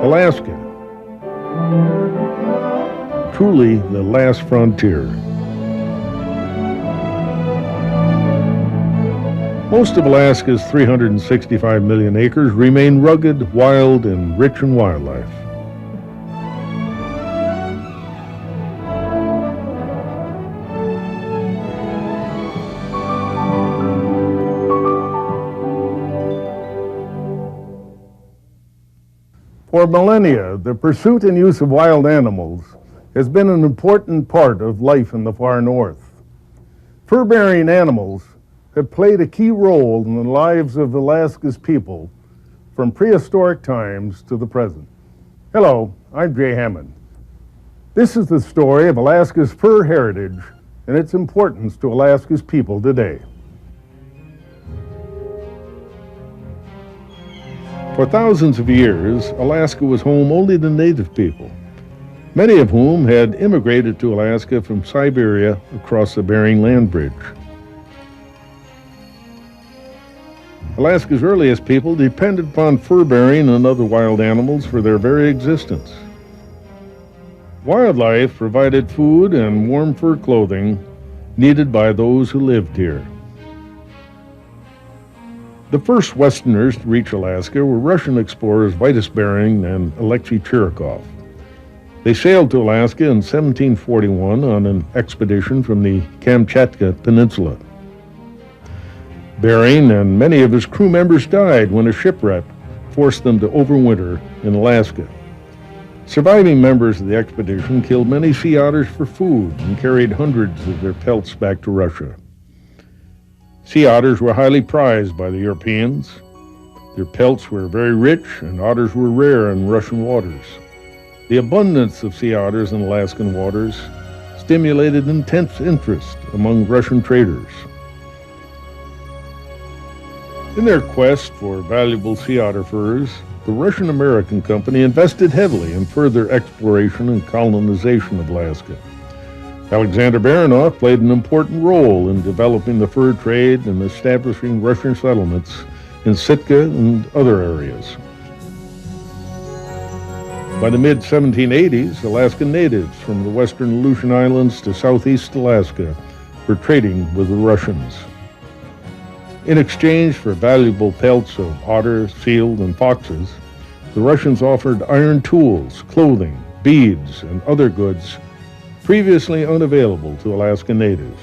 Alaska, truly the last frontier. Most of Alaska's 365 million acres remain rugged, wild, and rich in wildlife. For millennia, the pursuit and use of wild animals has been an important part of life in the far north. Fur-bearing animals have played a key role in the lives of Alaska's people from prehistoric times to the present. Hello, I'm Jay Hammond. This is the story of Alaska's fur heritage and its importance to Alaska's people today. For thousands of years, Alaska was home only to native people, many of whom had immigrated to Alaska from Siberia across the Bering Land Bridge. Alaska's earliest people depended upon fur-bearing and other wild animals for their very existence. Wildlife provided food and warm fur clothing needed by those who lived here. The first Westerners to reach Alaska were Russian explorers Vitus Bering and Alexei Chirikov. They sailed to Alaska in 1741 on an expedition from the Kamchatka Peninsula. Bering and many of his crew members died when a shipwreck forced them to overwinter in Alaska. Surviving members of the expedition killed many sea otters for food and carried hundreds of their pelts back to Russia. Sea otters were highly prized by the Europeans. Their pelts were very rich, and otters were rare in Russian waters. The abundance of sea otters in Alaskan waters stimulated intense interest among Russian traders. In their quest for valuable sea otter furs, the Russian-American company invested heavily in further exploration and colonization of Alaska. Alexander Baranov played an important role in developing the fur trade and establishing Russian settlements in Sitka and other areas. By the mid-1780s, Alaskan natives from the western Aleutian Islands to southeast Alaska were trading with the Russians. In exchange for valuable pelts of otter, seal, and foxes, the Russians offered iron tools, clothing, beads, and other goods previously unavailable to Alaskan natives.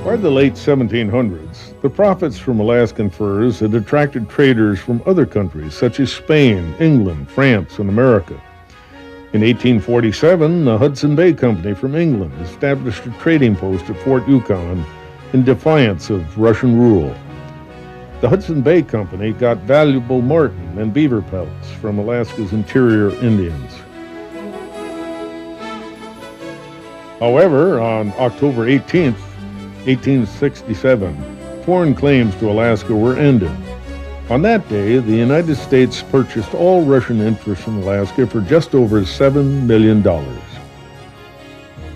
By the late 1700s, the profits from Alaskan furs had attracted traders from other countries such as Spain, England, France, and America. In 1847, the Hudson Bay Company from England established a trading post at Fort Yukon in defiance of Russian rule. The Hudson Bay Company got valuable marten and beaver pelts from Alaska's interior Indians. However, on October 18, 1867, foreign claims to Alaska were ended. On that day, the United States purchased all Russian interests in Alaska for just over $7 million.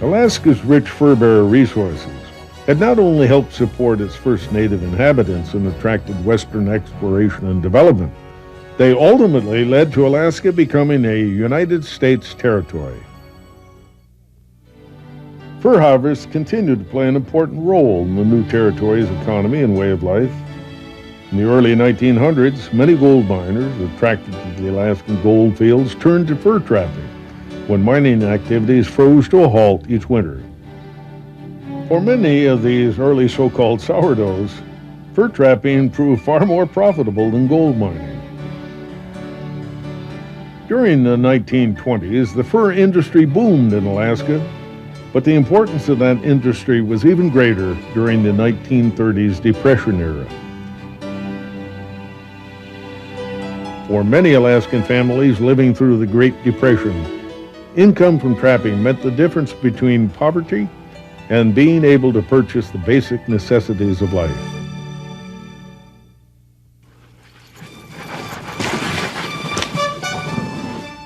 Alaska's rich fur-bearer resources had not only helped support its first native inhabitants and attracted Western exploration and development, they ultimately led to Alaska becoming a United States territory. Fur harvests continued to play an important role in the new territory's economy and way of life. In the early 1900s, many gold miners attracted to the Alaskan gold fields turned to fur trapping when mining activities froze to a halt each winter. For many of these early so-called sourdoughs, fur trapping proved far more profitable than gold mining. During the 1920s, the fur industry boomed in Alaska, but the importance of that industry was even greater during the 1930s Depression era. For many Alaskan families living through the Great Depression, income from trapping meant the difference between poverty and being able to purchase the basic necessities of life.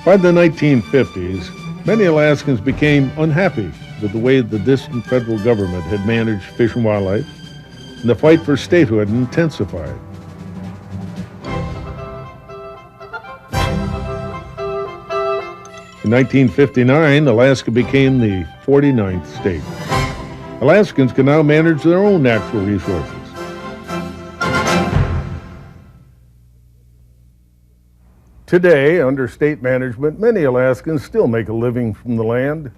By the 1950s, many Alaskans became unhappy with the way the distant federal government had managed fish and wildlife, and the fight for statehood intensified. In 1959, Alaska became the 49th state. Alaskans can now manage their own natural resources. Today, under state management, many Alaskans still make a living from the land.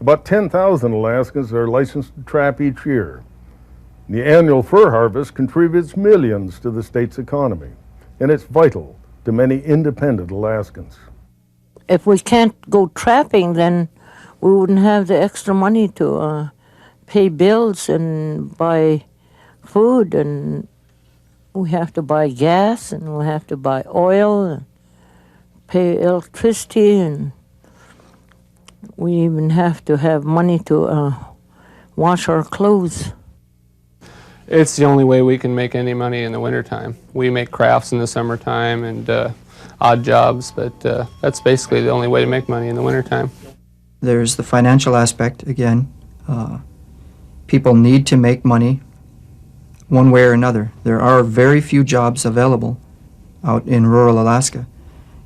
About 10,000 Alaskans are licensed to trap each year. The annual fur harvest contributes millions to the state's economy, and it's vital to many independent Alaskans. If we can't go trapping, then we wouldn't have the extra money to pay bills and buy food, and we have to buy gas, and we have to buy oil, and pay electricity, and we even have to have money to wash our clothes. It's the only way we can make any money in the wintertime. We make crafts in the summertime and odd jobs, but that's basically the only way to make money in the wintertime. There's the financial aspect again. People need to make money one way or another. There are very few jobs available out in rural Alaska,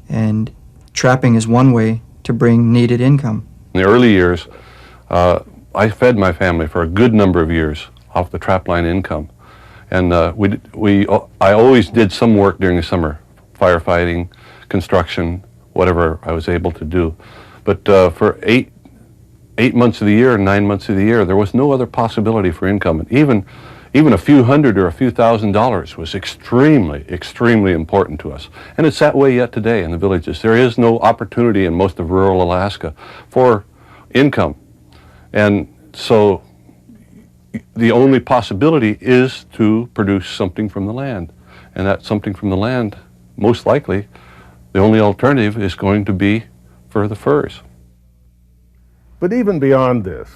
and trapping is one way to bring needed income. In the early years, I fed my family for a good number of years off the trapline income. And I always did some work during the summer, firefighting, construction, whatever I was able to do. But for eight months of the year, 9 months of the year, there was no other possibility for income. And even a few hundred or a few $1,000s was extremely, extremely important to us. And it's that way yet today in the villages. There is no opportunity in most of rural Alaska for income. And so the only possibility is to produce something from the land. And that something from the land, most likely, the only alternative is going to be for the furs. But even beyond this,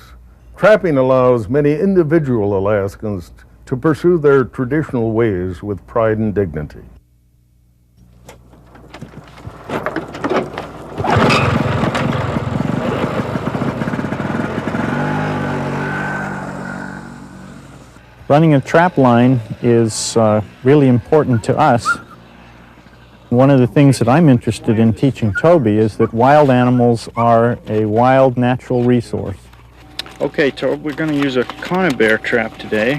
trapping allows many individual Alaskans to pursue their traditional ways with pride and dignity. Running a trap line is really important to us. One of the things that I'm interested in teaching Toby is that wild animals are a wild natural resource. Okay, Toby, we're going to use a conibear trap today,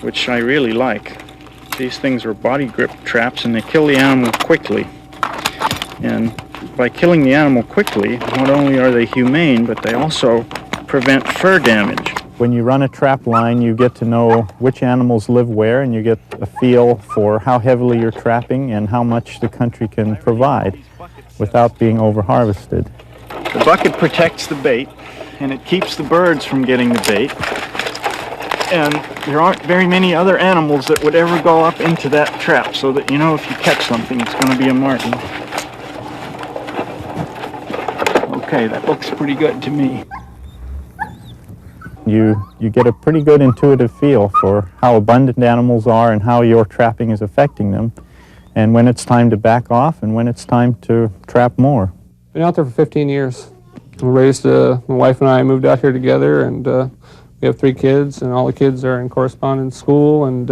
which I really like. These things are body grip traps, and they kill the animal quickly. And by killing the animal quickly, not only are they humane, but they also prevent fur damage. When you run a trap line, you get to know which animals live where, and you get a feel for how heavily you're trapping and how much the country can provide without being over-harvested. The bucket protects the bait, and it keeps the birds from getting the bait. And there aren't very many other animals that would ever go up into that trap, so that you know if you catch something, it's going to be a marten. Okay, that looks pretty good to me. You get a pretty good intuitive feel for how abundant animals are and how your trapping is affecting them, and when it's time to back off and when it's time to trap more. Been out there for 15 years. We raised, my wife and I moved out here together, and we have 3 kids, and all the kids are in correspondence school, and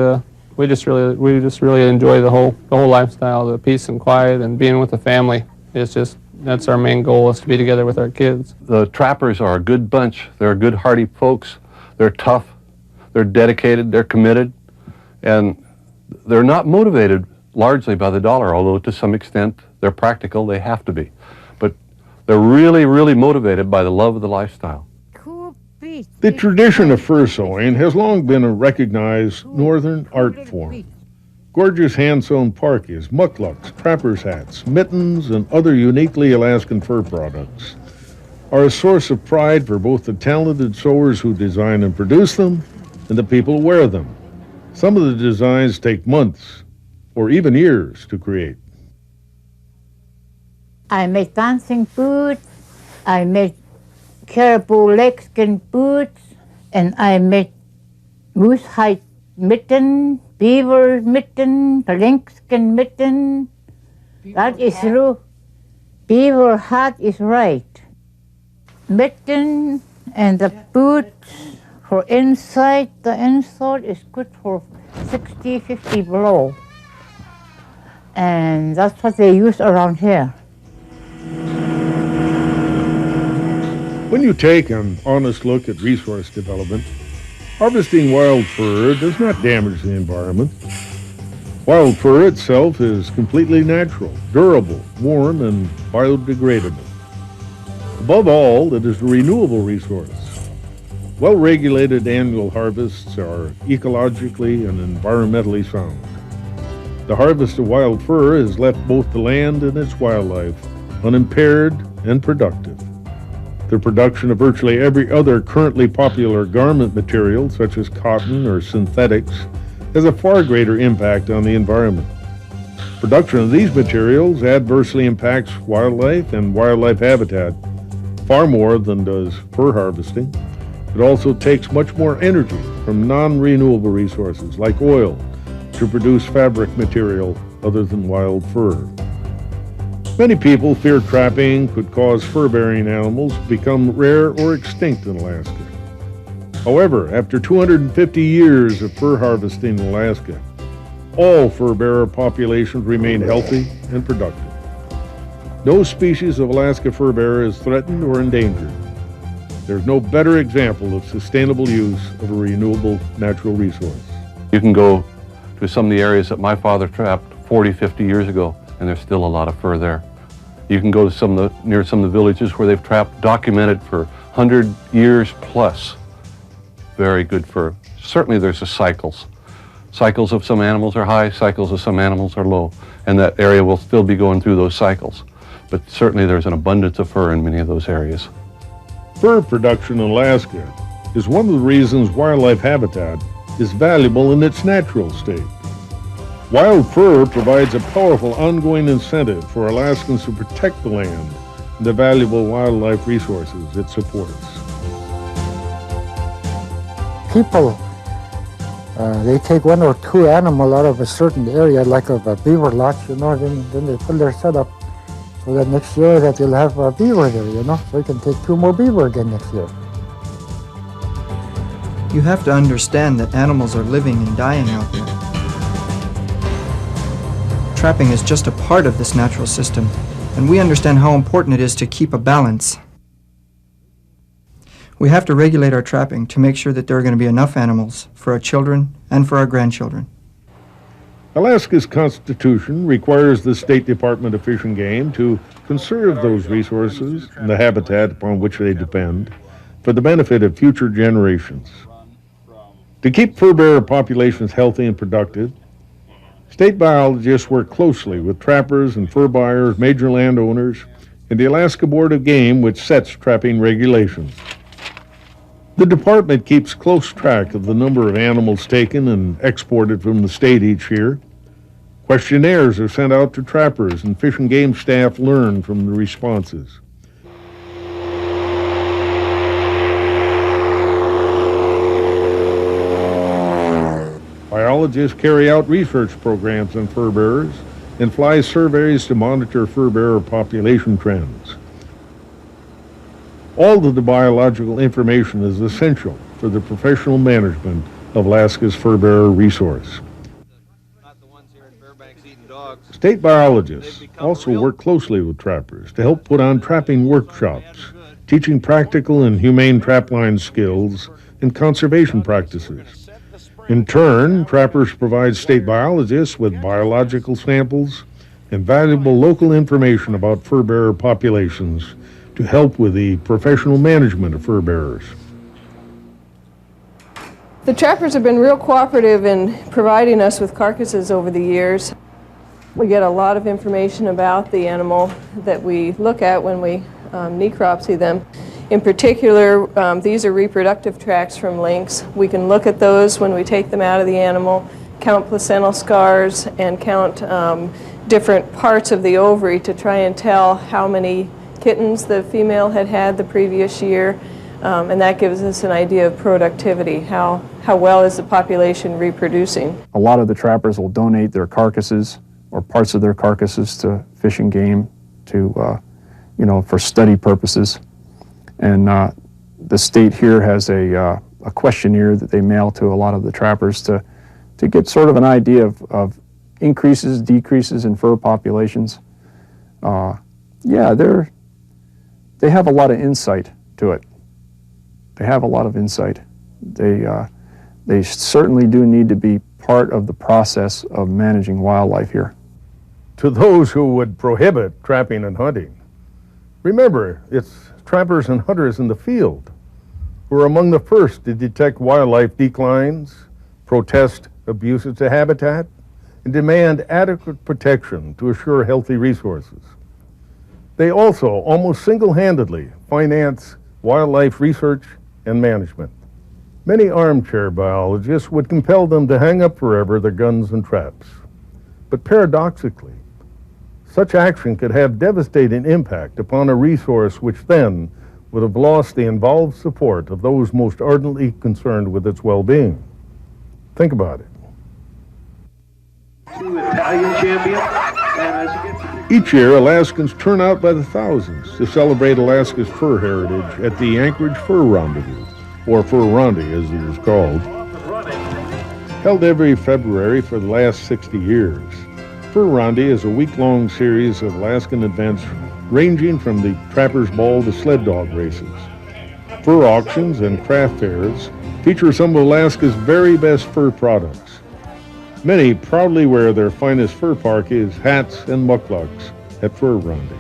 we just really enjoy the whole lifestyle, the peace and quiet, and being with the family. It's just, that's our main goal, is to be together with our kids. The trappers are a good bunch. They're good, hardy folks. They're tough. They're dedicated. They're committed. And they're not motivated largely by the dollar, although to some extent they're practical. They have to be. But they're really, really motivated by the love of the lifestyle. The tradition of fur sewing has long been a recognized northern art form. Gorgeous hand-sewn parkas, mukluks, trappers' hats, mittens, and other uniquely Alaskan fur products are a source of pride for both the talented sewers who design and produce them and the people who wear them. Some of the designs take months or even years to create. I make dancing boots, I make caribou leg skin boots, and I make moose hide mitten, beaver mitten, lynxskin mitten. That is true. Beaver hat is right. Mitten and the boots for inside, the insole is good for 60, 50 below. And that's what they use around here. When you take an honest look at resource development, harvesting wild fur does not damage the environment. Wild fur itself is completely natural, durable, warm, and biodegradable. Above all, it is a renewable resource. Well-regulated annual harvests are ecologically and environmentally sound. The harvest of wild fur has left both the land and its wildlife unimpaired and productive. The production of virtually every other currently popular garment material, such as cotton or synthetics, has a far greater impact on the environment. Production of these materials adversely impacts wildlife and wildlife habitat far more than does fur harvesting. It also takes much more energy from non-renewable resources like oil to produce fabric material other than wild fur. Many people fear trapping could cause fur-bearing animals to become rare or extinct in Alaska. However, after 250 years of fur harvesting in Alaska, all fur-bearer populations remain healthy and productive. No species of Alaska fur-bearer is threatened or endangered. There's no better example of sustainable use of a renewable natural resource. You can go to some of the areas that my father trapped 40, 50 years ago, and there's still a lot of fur there. You can go to near some of the villages where they've trapped, documented for 100 years plus. Very good fur. Certainly there's the cycles. Cycles of some animals are high, cycles of some animals are low, and that area will still be going through those cycles. But certainly there's an abundance of fur in many of those areas. Fur production in Alaska is one of the reasons wildlife habitat is valuable in its natural state. Wild fur provides a powerful ongoing incentive for Alaskans to protect the land and the valuable wildlife resources it supports. People, they take one or two animals out of a certain area, like of a beaver lodge, then they put their setup so that next year that you'll have a beaver there, so you can take 2 more beaver again next year. You have to understand that animals are living and dying out there. Trapping is just a part of this natural system, and we understand how important it is to keep a balance. We have to regulate our trapping to make sure that there are going to be enough animals for our children and for our grandchildren. Alaska's Constitution requires the State Department of Fish and Game to conserve those resources and the habitat upon which they depend for the benefit of future generations. To keep fur-bearer populations healthy and productive, state biologists work closely with trappers and fur buyers, major landowners, and the Alaska Board of Game, which sets trapping regulations. The department keeps close track of the number of animals taken and exported from the state each year. Questionnaires are sent out to trappers, and Fish and Game staff learn from the responses. Biologists carry out research programs on fur bearers and fly surveys to monitor fur bearer population trends. All of the biological information is essential for the professional management of Alaska's fur bearer resource. State biologists also work closely with trappers to help put on trapping workshops, teaching practical and humane trapline skills and conservation practices. In turn, trappers provide state biologists with biological samples and valuable local information about fur bearer populations to help with the professional management of fur bearers. The trappers have been real cooperative in providing us with carcasses over the years. We get a lot of information about the animal that we look at when we necropsy them. In particular, these are reproductive tracts from lynx. We can look at those when we take them out of the animal, count placental scars, and count different parts of the ovary to try and tell how many kittens the female had the previous year, and that gives us an idea of productivity, how well is the population reproducing. A lot of the trappers will donate their carcasses or parts of their carcasses to Fish and Game to, for study purposes. And the state here has a questionnaire that they mail to a lot of the trappers to get sort of an idea of increases, decreases in fur populations. They have a lot of insight to it. They have a lot of insight. They certainly do need to be part of the process of managing wildlife here. To those who would prohibit trapping and hunting, remember, it's trappers and hunters in the field who are among the first to detect wildlife declines, protest abuses to habitat, and demand adequate protection to assure healthy resources. They also almost single-handedly finance wildlife research and management. Many armchair biologists would compel them to hang up forever their guns and traps. But paradoxically, such action could have devastating impact upon a resource which then would have lost the involved support of those most ardently concerned with its well-being. Think about it. Italian champion. Each year, Alaskans turn out by the thousands to celebrate Alaska's fur heritage at the Anchorage Fur Rendezvous, or Fur Rondi as it is called. Held every February for the last 60 years, Fur Rondi is a week-long series of Alaskan events ranging from the Trapper's Ball to sled dog races. Fur auctions and craft fairs feature some of Alaska's very best fur products. Many proudly wear their finest fur parkas, hats, and mukluks at Fur Rondi.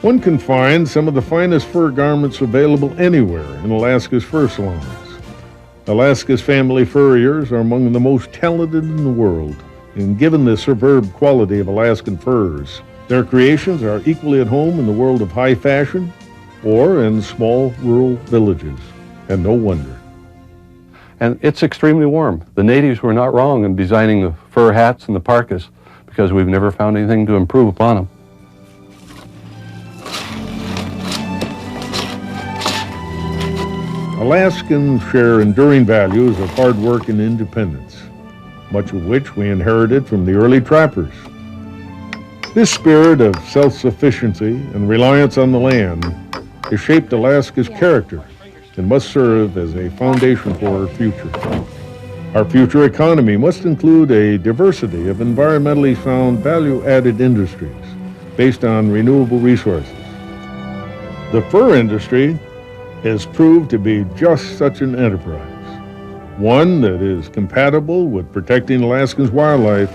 One can find some of the finest fur garments available anywhere in Alaska's fur salons. Alaska's family furriers are among the most talented in the world, and given the superb quality of Alaskan furs, their creations are equally at home in the world of high fashion or in small rural villages, and no wonder. And it's extremely warm. The natives were not wrong in designing the fur hats and the parkas, because we've never found anything to improve upon them. Alaskans share enduring values of hard work and independence, much of which we inherited from the early trappers. This spirit of self-sufficiency and reliance on the land has shaped Alaska's character and must serve as a foundation for our future. Our future economy must include a diversity of environmentally sound value-added industries based on renewable resources. The fur industry has proved to be just such an enterprise, one that is compatible with protecting Alaska's wildlife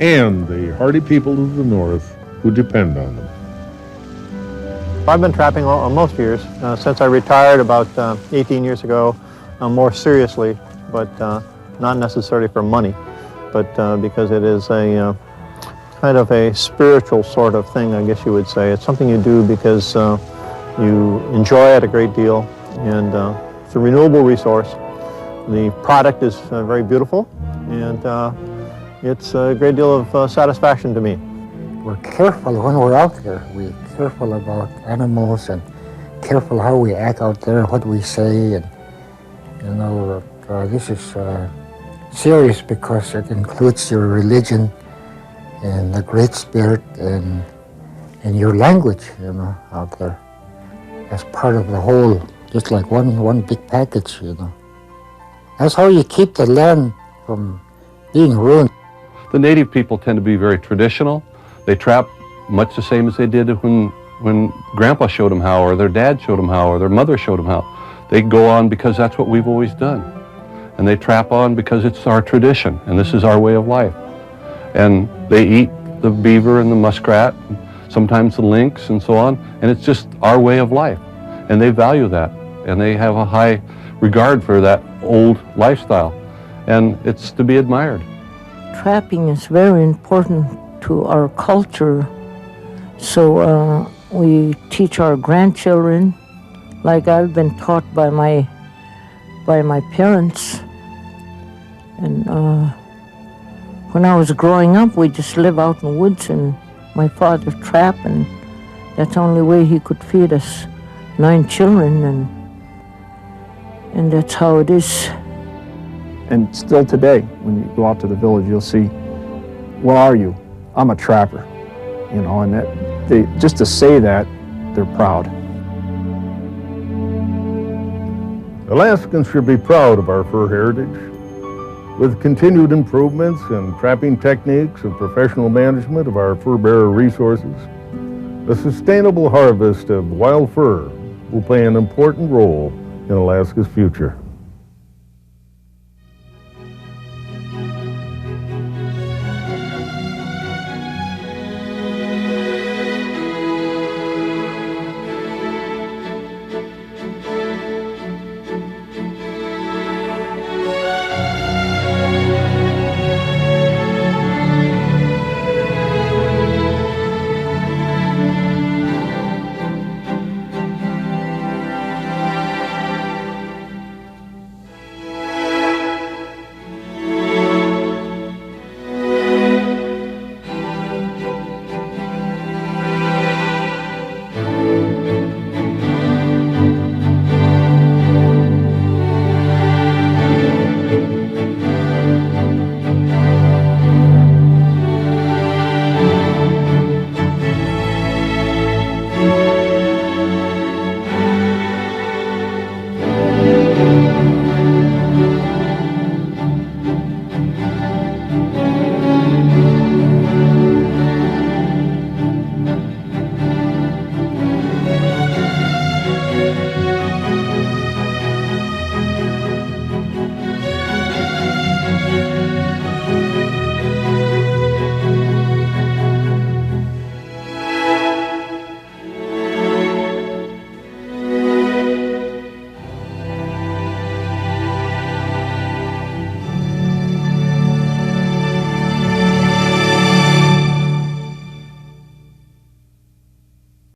and the hardy people of the North who depend on them. I've been trapping most years, since I retired about 18 years ago, more seriously, but not necessarily for money, but because it is a kind of a spiritual sort of thing, I guess you would say. It's something you do because you enjoy it a great deal, and it's a renewable resource. The product is very beautiful, and it's a great deal of satisfaction to me. We're careful when we're out there. We're careful about animals and careful how we act out there, what we say, and you know, this is serious because it includes your religion and the Great Spirit and your language, you know, out there. As part of the whole, just like one big package, you know. That's how you keep the land from being ruined. The native people tend to be very traditional. They trap much the same as they did when Grandpa showed them how, or their dad showed them how, or their mother showed them how. They go on because that's what we've always done. And they trap on because it's our tradition, and this is our way of life. And they eat the beaver and the muskrat, sometimes the lynx and so on, and it's just our way of life. And they value that, and they have a high regard for that old lifestyle, and it's to be admired. Trapping is very important to our culture, so we teach our grandchildren, like I've been taught by my parents. And when I was growing up, we just live out in the woods, and my father trapped, and that's the only way he could feed us 9 children, and that's how it is. And still today, when you go out to the village, you'll see, what are you? I'm a trapper, you know, and that just to say that, they're proud. Alaskans should be proud of our fur heritage. With continued improvements in trapping techniques and professional management of our fur-bearer resources, A sustainable harvest of wild fur will play an important role in Alaska's future.